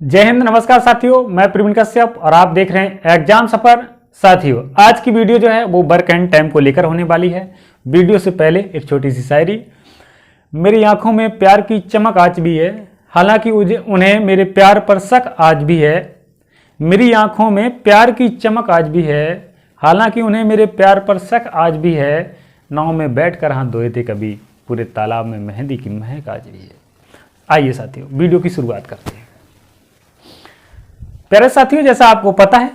जय हिंद, नमस्कार साथियों। मैं प्रवीण कश्यप और आप देख रहे हैं एग्जाम सफर। साथियों, आज की वीडियो जो है वो वर्क एंड टाइम को लेकर होने वाली है। वीडियो से पहले एक छोटी सी शायरी। मेरी आंखों में प्यार की चमक आज भी है, हालांकि उन्हें मेरे प्यार पर शक आज भी है। मेरी आंखों में प्यार की चमक आज भी है, हालांकि उन्हें मेरे प्यार पर शक आज भी है। नाव में बैठकर हाथ धोए थे कभी, पूरे तालाब में मेहंदी की महक आज भी है। आइए साथियों, वीडियो की शुरुआत करते हैं। प्यारे साथियों, जैसा आपको पता है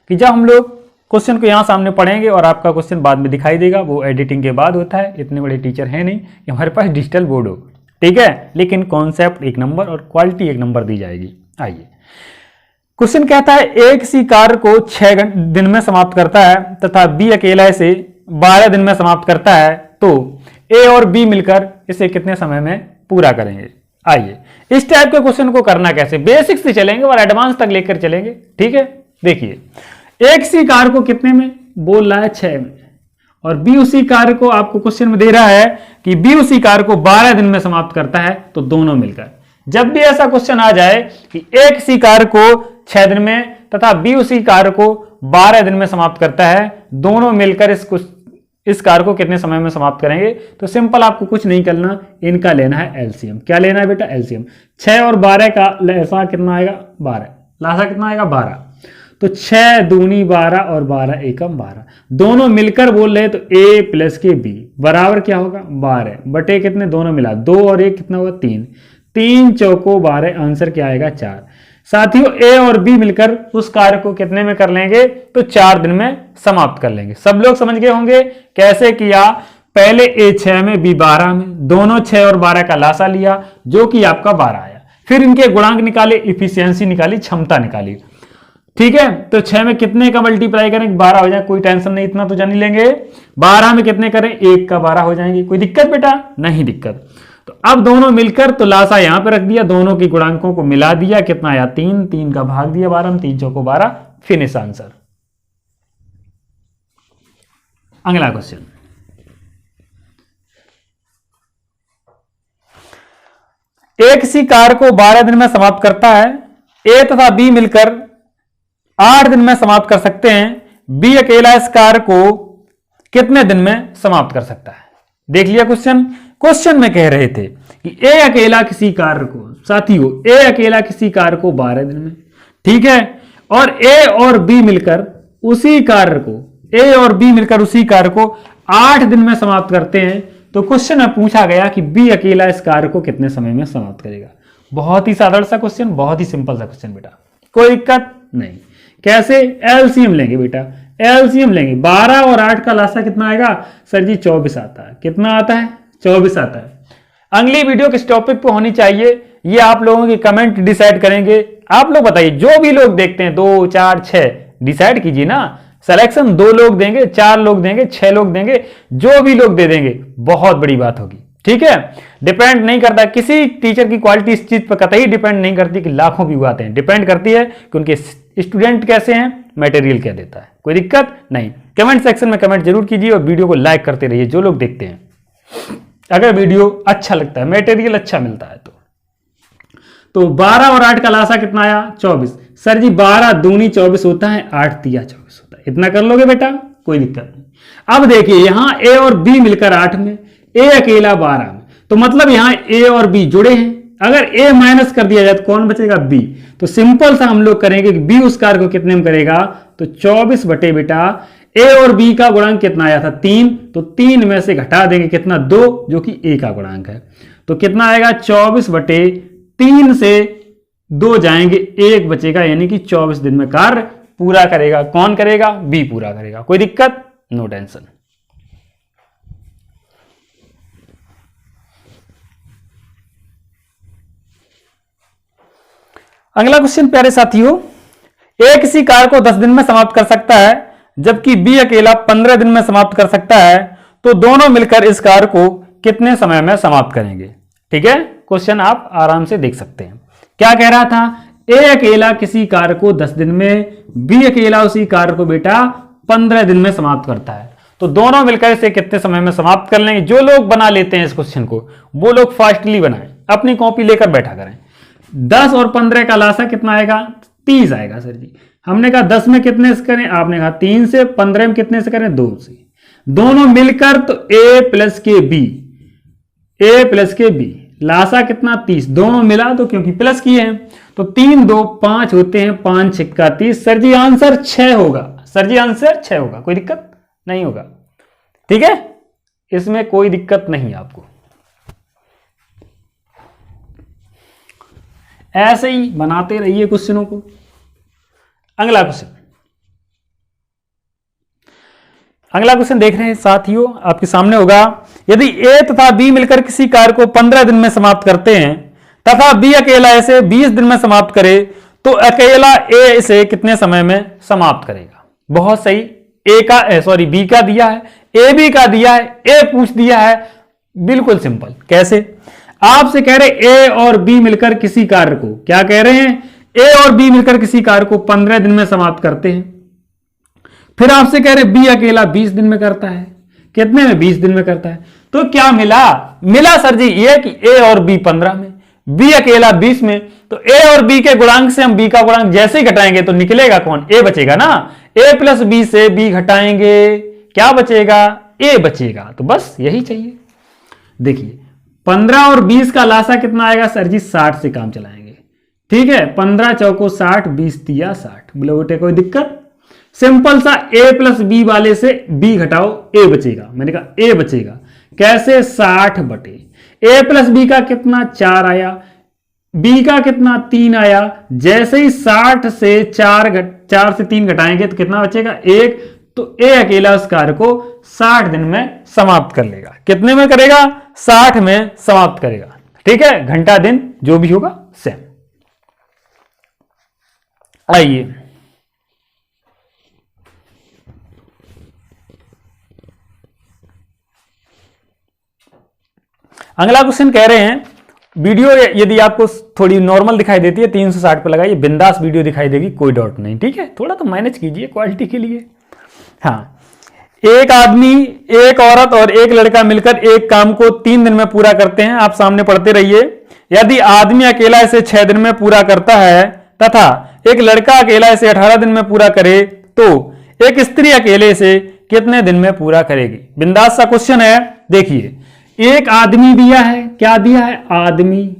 कि जब हम लोग क्वेश्चन को यहां सामने पढ़ेंगे और आपका क्वेश्चन बाद में दिखाई देगा, वो एडिटिंग के बाद होता है। इतने बड़े टीचर हैं नहीं कि हमारे पास डिजिटल बोर्ड हो, ठीक है, लेकिन कॉन्सेप्ट एक नंबर और क्वालिटी एक नंबर दी जाएगी। आइए, क्वेश्चन कहता है एक सी कार्य को 6 दिन में समाप्त करता है तथा बी अकेला इसे 12 दिन में समाप्त करता है, तो ए और बी मिलकर इसे कितने समय में पूरा करेंगे। आइए, इस टाइप के क्वेश्चन को करना कैसे, बेसिक से चलेंगे और एडवांस तक लेकर चलेंगे, ठीक है। देखिए, एक सी कार्य को कितने में बोल रहा है, 6 में, और बी उसी कार्य को आपको क्वेश्चन में दे रहा है कि बी उसी कार्य को 12 दिन में समाप्त करता है, तो दोनों मिलकर। जब भी ऐसा क्वेश्चन आ जाए कि एक सी कार्य को 6 दिन में तथा बी उसी कार्य को 12 दिन में समाप्त करता है, दोनों मिलकर इस कार्य को कितने समय में समाप्त करेंगे, तो सिंपल आपको कुछ नहीं करना, इनका लेना है एलसीएम। क्या लेना है बेटा, एलसीएम। 6 और 12 का लसा कितना आएगा, 12। लासा कितना आएगा, 12। तो 6 दूनी 12 और 12 एकम 12, दोनों मिलकर बोल रहे, तो ए प्लस के बी बराबर क्या होगा, 12 बटे कितने, दोनों मिला 2 और 1 कितना होगा, 3। 3 चौको 12, आंसर क्या आएगा, 4। साथियों, ए और बी मिलकर उस कार्य को कितने में कर लेंगे, तो 4 दिन में समाप्त कर लेंगे। सब लोग समझ गए होंगे कैसे किया। पहले ए 6 में, बी 12 में, दोनों 6 और 12 का लासा लिया जो कि आपका 12 आया। फिर इनके गुणांक निकाले, इफिशियंसी निकाली, क्षमता निकाली, ठीक है। तो 6 में कितने का मल्टीप्लाई करें, 12 हो जाए, कोई टेंशन नहीं, इतना तो जान ही लेंगे। 12 में कितने करें, 1 का 12 हो जाएंगे। कोई दिक्कत बेटा, नहीं दिक्कत। तो अब दोनों मिलकर, तो लासा यहां पे रख दिया, दोनों की गुणांकों को मिला दिया, कितना आया, 3। 3 का भाग दिया 12 में, 3 चौको 12, फिनिश आंसर। अगला क्वेश्चन, एक सी कार्य को 12 दिन में समाप्त करता है, ए तथा बी मिलकर 8 दिन में समाप्त कर सकते हैं। बी अकेला इस कार्य को कितने दिन में समाप्त कर सकता है। देख लिया क्वेश्चन में कह रहे थे कि ए अकेला किसी कार्य को, साथियों ए अकेला किसी कार्य को 12 दिन में, ठीक है, और ए और बी मिलकर उसी कार्य को, ए और बी मिलकर उसी कार्य को 8 दिन में समाप्त करते हैं। तो क्वेश्चन में पूछा गया कि बी अकेला इस कार्य को कितने समय में समाप्त करेगा। बहुत ही साधारण सा क्वेश्चन, बहुत ही सिंपल सा क्वेश्चन बेटा, कोई दिक्कत नहीं। कैसे, एलसीएम लेंगे बेटा, एलसीएम लेंगे। 12 और 8 का लासा कितना आएगा, सर जी 24 आता है। कितना आता है, 24 आता है। अगली वीडियो किस टॉपिक पे होनी चाहिए, ये आप लोगों की कमेंट डिसाइड करेंगे। आप लोग बताइए, जो भी लोग देखते हैं, 2, 4, 6 डिसाइड कीजिए ना। सिलेक्शन 2 लोग देंगे, 4 लोग देंगे, 6 लोग देंगे, जो भी लोग दे देंगे बहुत बड़ी बात होगी, ठीक है। डिपेंड नहीं करता किसी टीचर की क्वालिटी, इस चीज पर कतई डिपेंड नहीं करती कि लाखों व्यू आते हैं। डिपेंड करती है कि उनके स्टूडेंट कैसे हैं, मटेरियल क्या देता है। कोई दिक्कत नहीं। कमेंट सेक्शन में कमेंट जरूर कीजिए और वीडियो को लाइक करते रहिए जो लोग देखते हैं। अगर वीडियो अच्छा लगता है, मटेरियल अच्छा मिलता है तो 12 और 8 का लासा कितना आया, 24। सर जी 12 दूनी 24 होता है, 8 तिया 24 होता है। इतना कर लोगे बेटा, कोई दिक्कत नहीं। अब देखिए, यहां ए और बी मिलकर 8 में, ए अकेला 12 में, तो मतलब यहां ए और बी जुड़े हैं। अगर ए माइनस कर दिया जाए तो कौन बचेगा, बी। तो सिंपल सा हम लोग करेंगे कि बी उस कार्य को कितने में करेगा, तो 24 बटे बेटा ए और बी का गुणांक कितना आया था, 3, तो 3 में से घटा देंगे कितना, 2, जो कि ए का गुणांक है। तो कितना आएगा, 24 बटे 3 से 2 जाएंगे, 1 बचेगा, यानी कि 24 दिन में कार्य पूरा करेगा। कौन करेगा, बी पूरा करेगा। कोई दिक्कत, नो टेंशन। अगला क्वेश्चन प्यारे साथियों, ए किसी कार्य को 10 दिन में समाप्त कर सकता है जबकि बी अकेला 15 दिन में समाप्त कर सकता है, तो दोनों मिलकर इस कार्य को कितने समय में समाप्त करेंगे। ठीक है, क्वेश्चन आप आराम से देख सकते हैं। क्या कह रहा था, ए अकेला किसी कार्य को 10 दिन में, बी अकेला उसी कार्य को बेटा 15 दिन में समाप्त करता है। तो दोनों मिलकर इसे कितने समय में समाप्त कर लेंगे। जो लोग बना लेते हैं इस क्वेश्चन को वो लोग फास्टली बनाएं, अपनी कॉपी लेकर बैठा करें। 10 और 15 का लासा कितना आएगा, 30 आएगा सर जी। हमने कहा 10 में कितने से करें, आपने कहा 3 से, 15 में कितने से करें, 2 से। दोनों मिलकर तो a प्लस के बी, a प्लस के बी, लासा कितना 30, दोनों मिला दो क्योंकि प्लस किए हैं तो 3 2 5 होते हैं, 5 6 30। सर जी आंसर 6 होगा, सर जी आंसर 6 होगा, कोई दिक्कत नहीं होगा, ठीक है, इसमें कोई दिक्कत नहीं आपको। ऐसे ही बनाते रहिए क्वेश्चनों को। अगला क्वेश्चन देख रहे हैं साथियों, आपके सामने होगा। यदि ए तथा बी मिलकर किसी कार्य को 15 दिन में समाप्त करते हैं तथा बी अकेला इसे 20 दिन में समाप्त करे तो अकेला ए इसे कितने समय में समाप्त करेगा। बहुत सही, बी का दिया है, ए बी का दिया है, ए पूछ दिया है, बिल्कुल सिंपल। कैसे, आपसे कह रहे ए और बी मिलकर किसी कार्य को, क्या कह रहे हैं, ए और बी मिलकर किसी कार्य को 15 दिन में समाप्त करते हैं। फिर आपसे कह रहे बी अकेला 20 दिन में करता है, कितने में, 20 दिन में करता है। तो क्या मिला सर जी ये कि ए और बी 15 में, बी अकेला 20 में। तो ए और बी के गुणांक से हम बी का गुणांक जैसे ही घटाएंगे तो निकलेगा कौन, ए बचेगा ना। ए प्लस बी से बी घटाएंगे, क्या बचेगा, ए बचेगा। तो बस यही चाहिए। देखिए 15 और 20 का लासा कितना आएगा सर जी, 60 से काम चलाएंगे, ठीक है। 15 चौको 60, 20 तिया 60। बोले बेटे कोई दिक्कत, सिंपल सा ए प्लस बी वाले से बी घटाओ, ए बचेगा। मैंने कहा ए बचेगा कैसे, 60 बटे ए प्लस बी का कितना 4 आया, बी का कितना 3 आया। जैसे ही 60 से 4 से 3 घटाएंगे तो कितना बचेगा, 1। तो ए अकेला उस कार्य को 60 दिन में समाप्त कर लेगा। कितने में करेगा, 60 में समाप्त करेगा, ठीक है। घंटा दिन जो भी होगा सेम। आइए अगला क्वेश्चन कह रहे हैं, वीडियो यदि आपको थोड़ी नॉर्मल दिखाई देती है 360 पे लगाइए, बिंदास वीडियो दिखाई देगी, कोई डाउट नहीं, ठीक है। थोड़ा तो मैनेज कीजिए क्वालिटी के लिए। हाँ, एक आदमी, एक औरत और एक लड़का मिलकर एक काम को 3 दिन में पूरा करते हैं। आप सामने पढ़ते रहिए। यदि आदमी अकेला इसे 6 दिन में पूरा करता है तथा एक लड़का अकेला इसे 18 दिन में पूरा करे तो एक स्त्री अकेले इसे कितने दिन में पूरा करेगी। बिंदास सा क्वेश्चन है। देखिए एक आदमी दिया है, क्या दिया है, आदमी।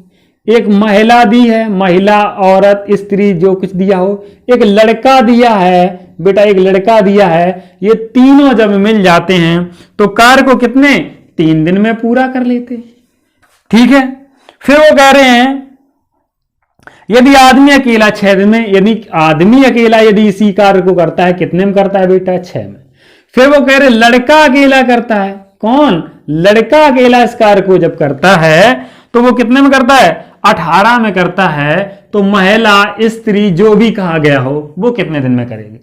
एक महिला दी है, महिला, औरत, स्त्री, जो कुछ दिया हो। एक लड़का दिया है बेटा, एक लड़का दिया है। ये तीनों जब मिल जाते हैं तो कार्य को कितने, 3 दिन में पूरा कर लेते हैं, ठीक है। फिर वो कह रहे हैं यदि आदमी अकेला 6 दिन में, यदि आदमी अकेला यदि इसी कार्य को करता है कितने में करता है बेटा, 6 में। फिर वो कह रहे लड़का अकेला करता है, कौन, लड़का अकेला इस कार्य को जब करता है तो वो कितने में करता है, 18 में करता है। तो महिला, स्त्री, जो भी कहा गया हो वो कितने दिन में करेगी।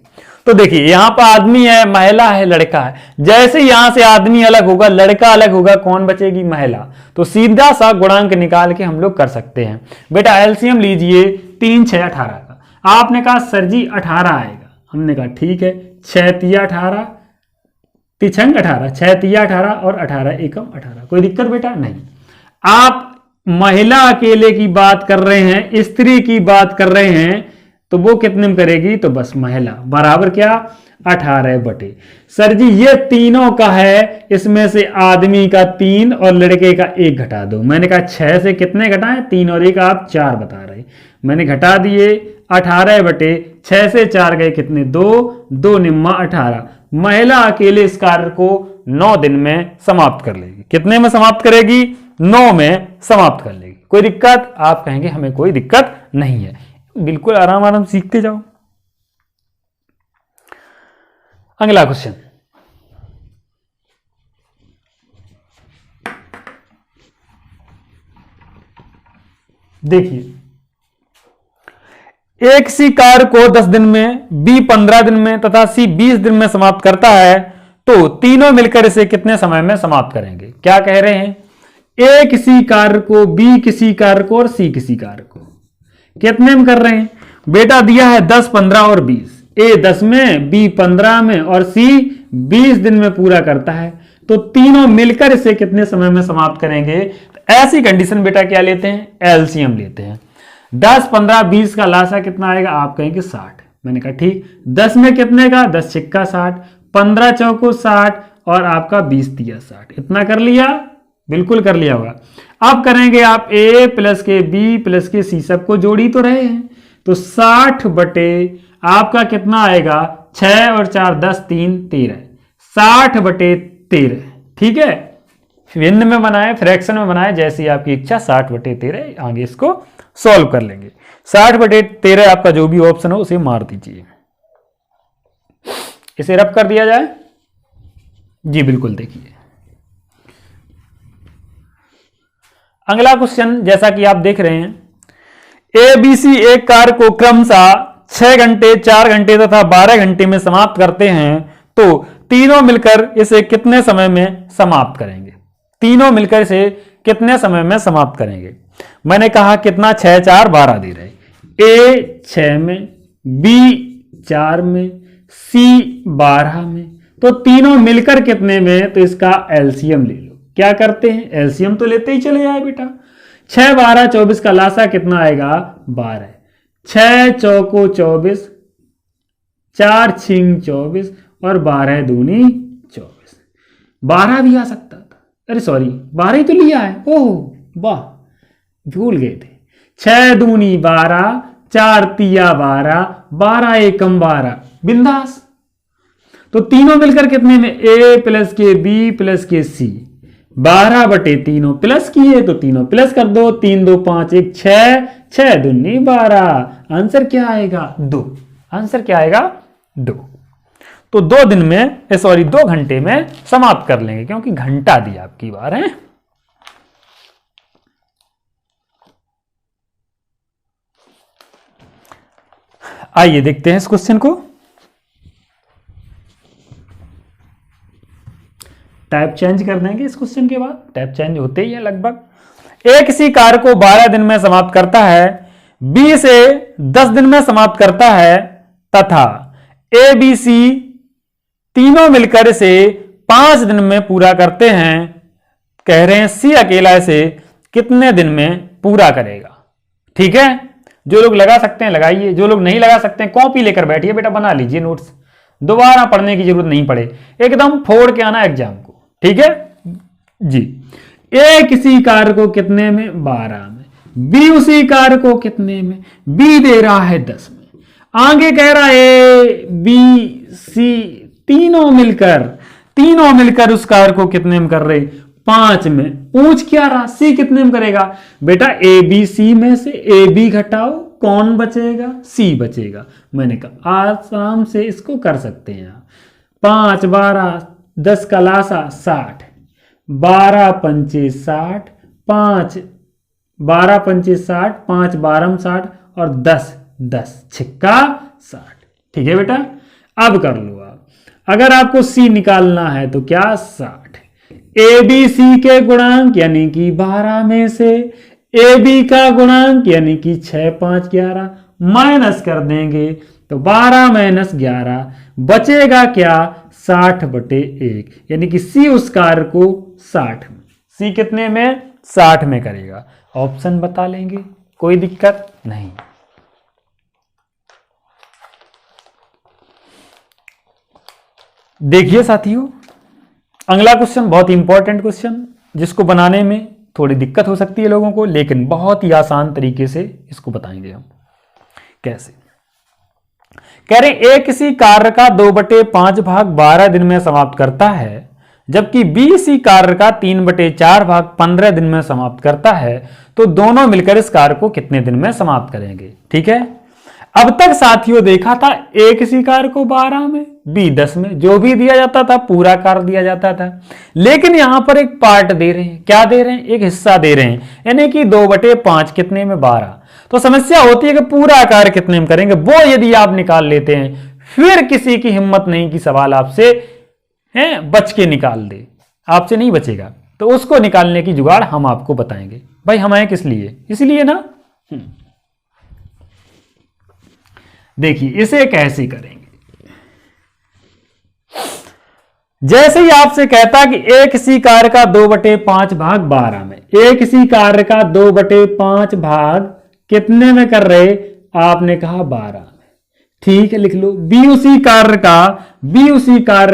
तो देखिए यहां पर आदमी है, महिला है, लड़का है। जैसे यहां से आदमी अलग होगा, लड़का अलग होगा, कौन बचेगी, महिला। तो सीधा सा गुणांक निकाल के हम लोग कर सकते हैं। बेटा एलसीएम लीजिए, 3 6 18 का। आपने कहा सर जी 18 आएगा, हमने कहा ठीक है, 6 तिया 18, तिछंग 18, 6 तिया 18 और 18 एकम 18, कोई दिक्कत बेटा नहीं। आप महिला अकेले की बात कर रहे हैं, स्त्री की बात कर रहे हैं, तो वो कितने में करेगी, तो बस महिला बराबर क्या, 18 बटे। सर जी ये तीनों का है, इसमें से आदमी का 3 और लड़के का 1 घटा दो। मैंने कहा 6 से कितने घटाएं, 3 और 1 आप 4 बता रहे, मैंने घटा दिए। 18 बटे 6 से 4 गए कितने, 2 निम्मा 18। महिला अकेले इस कार्य को 9 दिन में समाप्त कर लेगी। कितने में समाप्त करेगी, 9 में समाप्त कर लेगी। कोई दिक्कत, आप कहेंगे हमें कोई दिक्कत नहीं है, बिल्कुल आराम आराम सीखते जाओ। अगला क्वेश्चन, देखिए एक सी कार्य को 10 दिन में, बी 15 दिन में तथा सी 20 दिन में समाप्त करता है तो तीनों मिलकर इसे कितने समय में समाप्त करेंगे। क्या कह रहे हैं, ए किसी कार्य को, बी किसी कार्य को और सी किसी कार्य को कितने में कर रहे हैं। बेटा दिया है 10 15 और 20, ए 10 में, बी 15 में और सी 20 दिन में पूरा करता है, तो तीनों मिलकर इसे कितने समय में समाप्त करेंगे? तो ऐसी कंडीशन बेटा क्या लेते हैं? एलसीएम लेते हैं। 10, 15, 20 का लासा कितना आएगा? आप कहेंगे 60। मैंने कहा ठीक। 10 में कितने का? 10 छिक्का 60, 15 चौको 60 और आपका 20 तिया 60। इतना कर लिया? बिल्कुल कर लिया होगा। अब करेंगे आप ए प्लस के बी प्लस के सी, सबको जोड़ी तो रहे हैं, तो 60 बटे आपका कितना आएगा? 6 और 4 10, 3 13, 60 बटे 13। ठीक है, भिन्न में बनाए, फ्रैक्शन में बनाए, जैसी आपकी इच्छा। 60 बटे 13, आगे इसको सॉल्व कर लेंगे। 60 बटे 13 आपका जो भी ऑप्शन हो उसे मार दीजिए। इसे रब कर दिया जाए जी, बिल्कुल। देखिए अगला क्वेश्चन, जैसा कि आप देख रहे हैं, ए बी सी एक कार्य को क्रमशः 6 घंटे, 4 घंटे तथा 12 घंटे में समाप्त करते हैं, तो तीनों मिलकर इसे कितने समय में समाप्त करेंगे? तीनों मिलकर इसे कितने समय में समाप्त करेंगे? मैंने कहा कितना? 6, 4, 12 दे रहे। ए 6 में, बी 4 में, सी 12 में, तो तीनों मिलकर कितने में? तो इसका एलसीएम ले लो। क्या करते हैं? एलसीएम तो लेते ही चले जाए बेटा। 6, 12, 24 का लासा कितना आएगा? 12। 6 चौको 24, 4 छिंग 24 और 12 दूनी 24। 12 भी आ सकता था, अरे सॉरी 12 ही तो लिया है। ओह वाह, भूल गए थे। 6 दूनी 12, 4 तिया 12, 12 एकम 12, बिंदास। तो तीनों मिलकर कितने में? ए प्लस के बी प्लस के सी, 12 बटे तीनों प्लस किए तो तीनों प्लस कर दो। 3 2 5 1 6, 6 दूनी 12। आंसर क्या आएगा? 2। आंसर क्या आएगा? 2। तो 2 दिन में, सॉरी 2 घंटे में समाप्त कर लेंगे, क्योंकि घंटा दिया आपकी बार है। आइए देखते हैं इस क्वेश्चन को। टाइप चेंज कर देंगे इस क्वेश्चन के बाद, टाइप चेंज होते ही है लगभग। ए किसी कार्य को 12 दिन में समाप्त करता है, बी से 10 दिन में समाप्त करता है, तथा ए बी सी तीनों मिलकर इसे 5 दिन में पूरा करते हैं। कह रहे हैं सी अकेला इसे कितने दिन में पूरा करेगा? ठीक है, जो लोग लगा सकते हैं लगाइए, जो लोग नहीं लगा सकते हैं कॉपी लेकर बैठिए बेटा, बना लीजिए नोट्स, दोबारा पढ़ने की जरूरत नहीं पड़े, एकदम फोड़ के आना एग्जाम को। ठीक है जी। ए किसी कार्य को कितने में? 12 में। बी उसी कार्य को कितने में? बी दे रहा है 10 में। आगे कह रहा है ए बी सी तीनों मिलकर उस कार्य को कितने में कर रहे? 5 में। पूछ क्या रहा? सी कितने में करेगा? बेटा ए बी सी में से ए बी घटाओ, कौन बचेगा? सी बचेगा। मैंने कहा आराम से इसको कर सकते हैं आप। 5 12 10 का लासा 60, 12 पंचे 60, 5 12 पंचे 60, 5 12 60 और 10 10 छिक्का 60। ठीक है बेटा, अब कर लो आप। अगर आपको सी निकालना है तो क्या? 60। ए बी सी के गुणांक यानी कि 12 में से ए बी का गुणांक यानी कि 6 5 11 माइनस कर देंगे, तो 12 माइनस 11 बचेगा क्या? 60 बटे 1, यानी कि सी उस कार्य को 60 में, सी कितने में? 60 में करेगा। ऑप्शन बता लेंगे, कोई दिक्कत नहीं। देखिए साथियों, अगला क्वेश्चन बहुत इंपॉर्टेंट क्वेश्चन, जिसको बनाने में थोड़ी दिक्कत हो सकती है लोगों को, लेकिन बहुत ही आसान तरीके से इसको बताएंगे हम। कैसे? कह रहे ए किसी कार्य का 2/5 भाग 12 दिन में समाप्त करता है, जबकि बी इसी कार्य का 3/4 भाग 15 दिन में समाप्त करता है, तो दोनों मिलकर इस कार्य को कितने दिन में समाप्त करेंगे? ठीक है, अब तक साथियों देखा था ए किसी कार्य को 12 में, बी 10 में, जो भी दिया जाता था पूरा कार्य दिया जाता था। लेकिन यहां पर एक पार्ट दे रहे हैं। क्या दे रहे हैं? एक हिस्सा दे रहे हैं, यानी कि 2/5 कितने में? 12। तो समस्या होती है कि पूरा कार्य कितने में करेंगे, वो यदि आप निकाल लेते हैं, फिर किसी की हिम्मत नहीं कि सवाल आपसे बच के निकाल दे, आपसे नहीं बचेगा। तो उसको निकालने की जुगाड़ हम आपको बताएंगे। भाई हम आए किस लिए? इसलिए ना। देखिए इसे कैसे करेंगे। जैसे ही आपसे कहता कि एक इसी कार्य का 2/5 भाग 12 में, एक इसी कार्य का 2/5 भाग कितने में कर रहे, आपने कहा 12 में, ठीक है लिख लो। बी उसी कार्य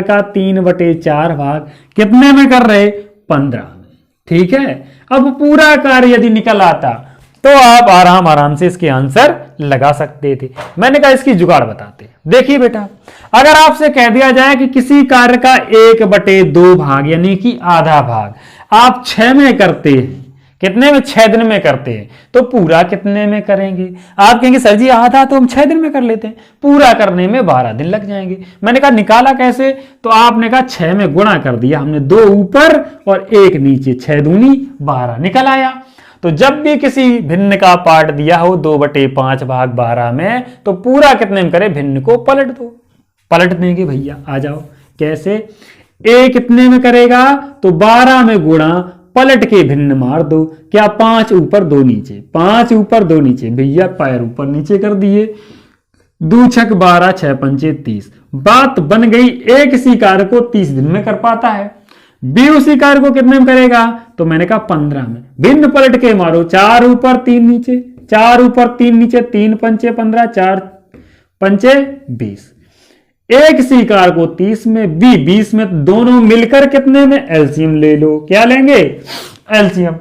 का 3/4 भाग कितने में कर रहे, 15 में, ठीक है। अब पूरा कार्य यदि निकल आता तो आप आराम से इसके आंसर लगा सकते थे। मैंने कहा इसकी जुगाड़ बताते। देखिए बेटा, अगर आपसे कह दिया जाए कि किसी कार्य का 1/2 भाग यानी कि आधा भाग आप 6 में करते हैं, कितने में, 6 दिन में करते हैं, तो पूरा कितने में करेंगे। आप कहेंगे सर जी आधा तो हम 6 दिन में कर लेते हैं, पूरा करने में 12 दिन लग जाएंगे। मैंने कहा निकाला कैसे, तो आपने कहा 6 में गुणा कर दिया हमने, 2 ऊपर और 1 नीचे, 6 दूनी 12 निकल आया। तो जब भी किसी भिन्न का पार्ट दिया हो 2/5 भाग 12 में, तो पूरा कितने में करे, भिन्न को पलट दो। पलट देंगे भैया, आ जाओ कैसे, ए कितने में करेगा, तो 12 में गुणा पलट के भिन्न मार दो, क्या 5 ऊपर 2 नीचे, 5 ऊपर 2 नीचे, भैया पैर ऊपर नीचे कर दिए, 2 छक 12, 6 पंचे 30, बात बन गई। एक इसी कार्य को 30 दिन में कर पाता है, बी उसी कार्य को कितने में करेगा, तो मैंने कहा 15 में, भिन्न पलट के मारो, 4 ऊपर 3 नीचे, 4 ऊपर 3 नीचे, 3 पंचे 15, 4 पंचे 20, एक सी कार को 30 में, बी 20 में, दोनों मिलकर कितने में, एलसीएम ले लो। क्या लेंगे, एलसीएम,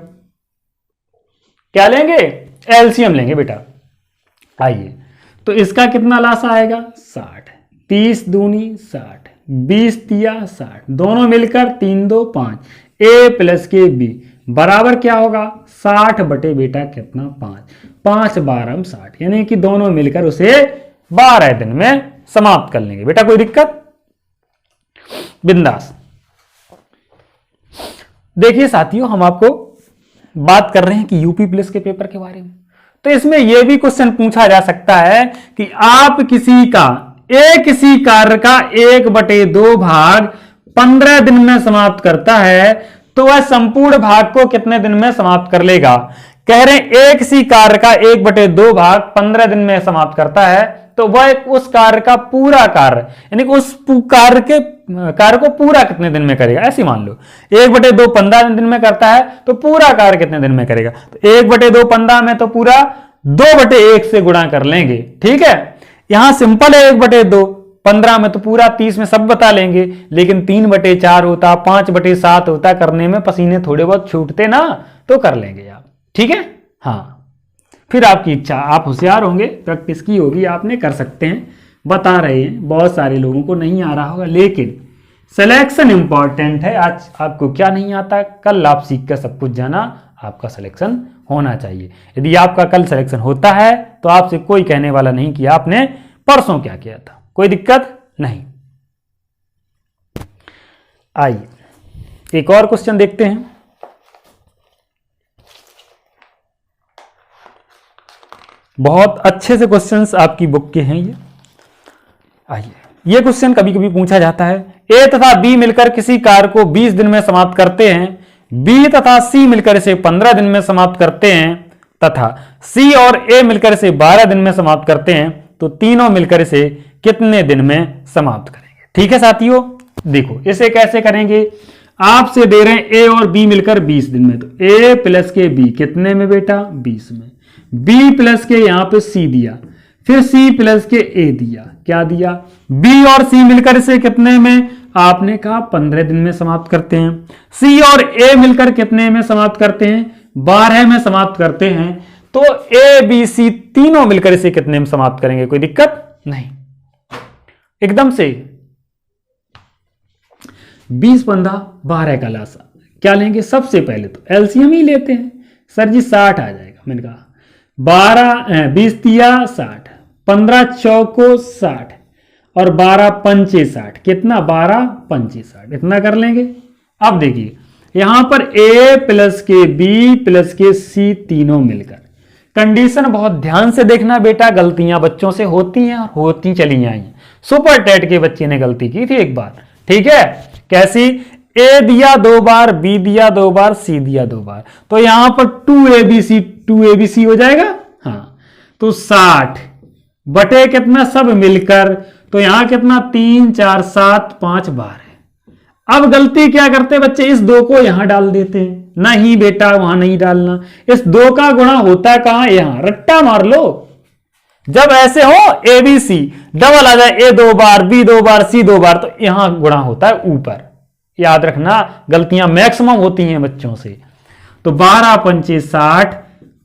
क्या लेंगे, एलसीएम लेंगे बेटा। आइए, तो इसका कितना लासा आएगा, 60, 30 दूनी 60, 20 दिया 60, दोनों मिलकर 3 2 5, ए प्लस के बी बराबर क्या होगा, 60 बटे बेटा कितना, 5, 5 12 60, यानी कि दोनों मिलकर उसे 12 दिन में समाप्त कर लेंगे। बेटा कोई दिक्कत, बिंदास। देखिए साथियों, हम आपको बात कर रहे हैं कि यूपी पुलिस के पेपर के बारे में, तो इसमें यह भी क्वेश्चन पूछा जा सकता है कि आप किसी कार्य का 1/2 भाग 15 दिन में समाप्त करता है, तो वह संपूर्ण भाग को कितने दिन में समाप्त कर लेगा। कह रहे हैं एक सी कार्य का 1/2 भाग 15 दिन में समाप्त करता है, तो वह उस कार्य का पूरा कार्य यानी कि उस कार्य को पूरा कितने दिन में करेगा। ऐसे मान लो 1/2 15 दिन में करता है, तो पूरा कार्य कितने दिन में करेगा, तो 1/2 15 में तो पूरा 2/1 से गुणा कर लेंगे, ठीक है। यहां सिंपल है, 1/2 15 में तो पूरा, 30 में सब बता लेंगे, लेकिन 3/4 होता, 5/7 होता, करने में पसीने थोड़े बहुत छूटते ना, तो कर लेंगे आप, ठीक है। हाँ, फिर आपकी इच्छा, आप होशियार होंगे, प्रैक्टिस की होगी, आपने कर सकते हैं। बता रहे हैं बहुत सारे लोगों को नहीं आ रहा होगा, लेकिन सिलेक्शन इंपॉर्टेंट है। आज आपको क्या नहीं आता, कल आप सीख कर सब कुछ जाना, आपका सिलेक्शन होना चाहिए। यदि आपका कल सिलेक्शन होता है तो आपसे कोई कहने वाला नहीं कि आपने परसों क्या किया था, कोई दिक्कत नहीं। आइए एक और क्वेश्चन देखते हैं। बहुत अच्छे से क्वेश्चंस आपकी बुक के हैं ये। आइए, ये क्वेश्चन कभी कभी पूछा जाता है, ए तथा बी मिलकर किसी कार्य को 20 दिन में समाप्त करते हैं, बी तथा सी मिलकर इसे 15 दिन में समाप्त करते हैं, तथा सी और ए मिलकर इसे 12 दिन में समाप्त करते हैं, तो तीनों मिलकर इसे कितने दिन में समाप्त करेंगे। ठीक है साथियों, देखो इसे कैसे करेंगे, आपसे दे रहे हैं ए और बी मिलकर 20 दिन में, तो ए प्लस के बी कितने में बेटा, 20 में, बी प्लस के यहां पे सी दिया, फिर सी प्लस के ए दिया, क्या दिया, बी और सी मिलकर इसे कितने में, आपने कहा 15 दिन में समाप्त करते हैं, सी और ए मिलकर कितने में समाप्त करते हैं, 12 में समाप्त करते हैं, तो ए बी सी तीनों मिलकर इसे कितने में समाप्त करेंगे, कोई दिक्कत नहीं, एकदम से 20 15 12 का लासा क्या लेंगे, सबसे पहले तो एलसीएम ही लेते हैं। सर जी 60 आ जाएगा, मैंने कहा 20 दिया 60, 15 चौको 60 और 12 पंचे 60, कितना 12 पंचे 60, इतना कर लेंगे। अब देखिए यहां पर ए प्लस के बी प्लस के सी तीनों मिलकर, कंडीशन बहुत ध्यान से देखना बेटा, गलतियां बच्चों से होती हैं और होती चली आई हैं। सुपर टेट के बच्चे ने गलती की थी एक बार, ठीक है, कैसी, ए दिया 2 बार, बी दिया 2 बार, सी दिया 2 बार, तो यहां पर 2abc हो जाएगा। हाँ, तो 60 बटे कितना सब मिलकर, तो यहां कितना 3 4 7 5 12 है। अब गलती क्या करते बच्चे, इस 2 को यहां डाल देते हैं। नहीं बेटा वहां नहीं डालना, इस 2 का गुणा होता है कहां, यहां, रट्टा मार लो। जब ऐसे हो ए बी सी डबल आ जाए, ए 2 बार, बी 2 बार, सी 2 बार, तो यहां गुणा होता है ऊपर। याद रखना, गलतियां मैक्सिमम होती हैं बच्चों से। तो 12 पंचे 60,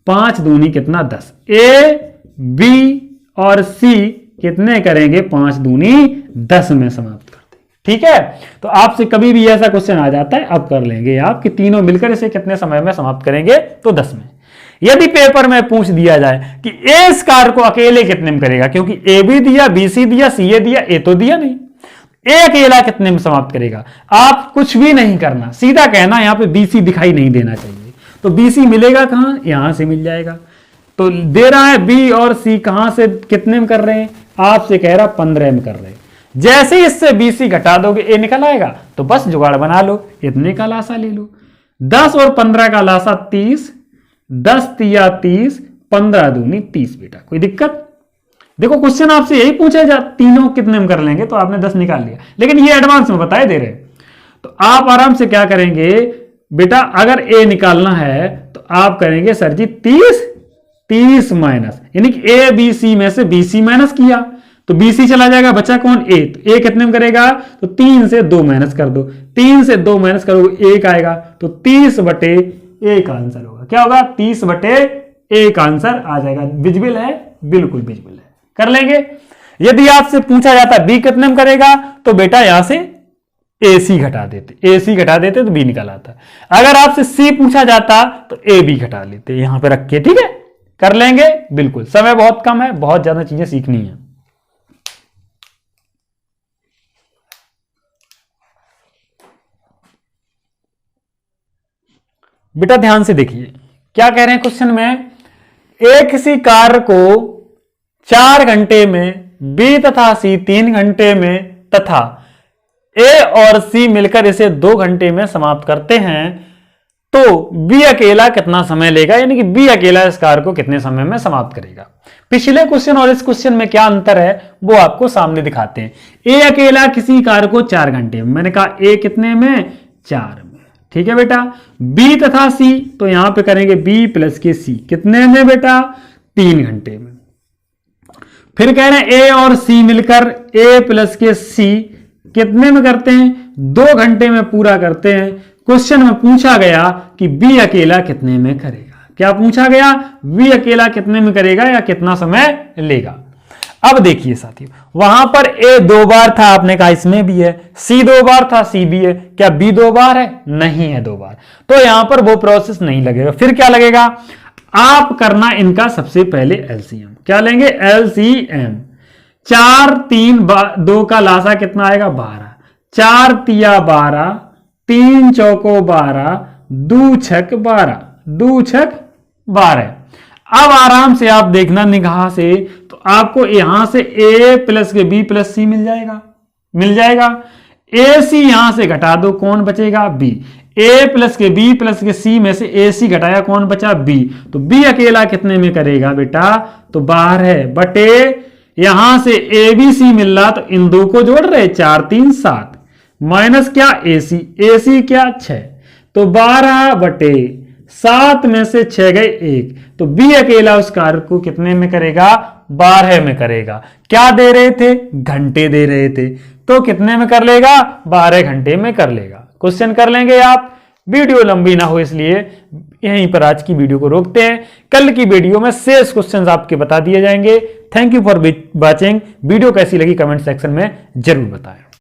5 दूनी कितना 10। ए बी और सी कितने करेंगे, 5 दूनी 10 में समाप्त करते। ठीक है, तो आपसे कभी भी ऐसा क्वेश्चन आ जाता है, अब कर लेंगे आप कि तीनों मिलकर इसे कितने समय में समाप्त करेंगे, तो 10 में। यदि पेपर में पूछ दिया जाए कि ए स्क्वायर को अकेले कितने में करेगा, क्योंकि ए बी दिया, बी सी दिया, सी ए दिया, ए तो दिया नहीं, ए अकेला कितने में समाप्त करेगा, आप कुछ भी नहीं करना, सीधा कहना यहां पे बी सी दिखाई नहीं देना चाहिए। तो बी सी मिलेगा कहां, यहां से मिल जाएगा। तो दे रहा है बी और सी कहां से कितने में कर रहे हैं, आपसे कह रहा 15 में कर रहे हैं। जैसे ही इससे बी सी घटा दोगे ए निकल आएगा, तो बस जुगाड़ बना लो, इतने का लासा ले लो। 10 और 15 का लासा 30, 10 तिया 30, 15 दूनी 30 बेटा। कोई दिक्कत? देखो क्वेश्चन आपसे यही पूछा जा, तीनों कितने में कर लेंगे, तो आपने 10 निकाल लिया, लेकिन ये एडवांस में बताए दे रहे। तो आप आराम से क्या करेंगे बेटा, अगर ए निकालना है तो आप करेंगे सर जी 30 माइनस, यानी कि ए बी सी में से बी सी माइनस किया तो बी सी चला जाएगा, बचा कौन, ए। तो ए कितने में करेगा, तो 3 से 2 माइनस कर दो, 3 से 2 माइनस करोगे 1 आएगा, तो 30/1 आंसर होगा। क्या होगा, 30/1 आंसर आ जाएगा। विजिबल है, बिल्कुल विजिबल है, कर लेंगे। यदि आपसे पूछा जाता बी कितने में करेगा, तो बेटा यहां से ए सी घटा देते तो बी निकल आता। अगर आपसे सी पूछा जाता तो ए बी घटा लेते, यहां पे रख के। ठीक है, कर लेंगे, बिल्कुल। समय बहुत कम है, बहुत ज्यादा चीजें सीखनी है। बेटा ध्यान से देखिए क्या कह रहे हैं क्वेश्चन में, एक किसी कार्य को 4 घंटे में, बी तथा सी 3 घंटे में तथा ए और सी मिलकर इसे 2 घंटे में समाप्त करते हैं, तो बी अकेला कितना समय लेगा, यानी कि बी अकेला इस कार्य को कितने समय में समाप्त करेगा। पिछले क्वेश्चन और इस क्वेश्चन में क्या अंतर है वो आपको सामने दिखाते हैं। ए अकेला किसी कार्य को 4 घंटे में, मैंने कहा ए कितने में, 4 में। ठीक है बेटा, बी तथा सी, तो यहां पे करेंगे बी प्लस के सी कितने में बेटा, 3 घंटे में। फिर कह रहे हैं ए और सी मिलकर ए प्लस के सी कितने में करते हैं, 2 घंटे में पूरा करते हैं। क्वेश्चन में पूछा गया कि बी अकेला कितने में करेगा। क्या पूछा गया, बी अकेला कितने में करेगा या कितना समय लेगा। अब देखिए साथियों, वहां पर ए 2 बार था, आपने कहा इसमें भी है, सी 2 बार था, सी भी है, क्या बी 2 बार है, नहीं है 2 बार, तो यहां पर वो प्रोसेस नहीं लगेगा। फिर क्या लगेगा, आप करना इनका सबसे पहले एलसीएम। क्या लेंगे, एलसीएम। 4 3 2 का लासा कितना आएगा, 12, 4 तिया 12, 3 चौको 12, 2 छक 12, 2 छक 12। अब आराम से आप देखना निगाह से, तो आपको यहां से ए प्लस के बी प्लस सी मिल जाएगा। ए सी यहां से घटा दो, कौन बचेगा, बी। ए प्लस के बी प्लस के सी में से ए सी घटाया, कौन बचा, बी। तो बी अकेला कितने में करेगा बेटा, तो 12 बटे यहां से ए बी सी मिल रहा, तो इन 2 को जोड़ रहे, 4 3 7 माइनस क्या, ए सी क्या 6, तो 12/7 में से 6 गए 1, तो बी अकेला उस कार्य को कितने में करेगा, 12 में करेगा। क्या दे रहे थे, घंटे दे रहे थे, तो कितने में कर लेगा, 12 घंटे में कर लेगा। क्वेश्चन कर लेंगे आप, वीडियो लंबी ना हो इसलिए यहीं पर आज की वीडियो को रोकते हैं। कल की वीडियो में शेष क्वेश्चंस आपके बता दिए जाएंगे। Thank you for watching. Video कैसी लगी कमेंट सेक्शन में जरूर बताएं।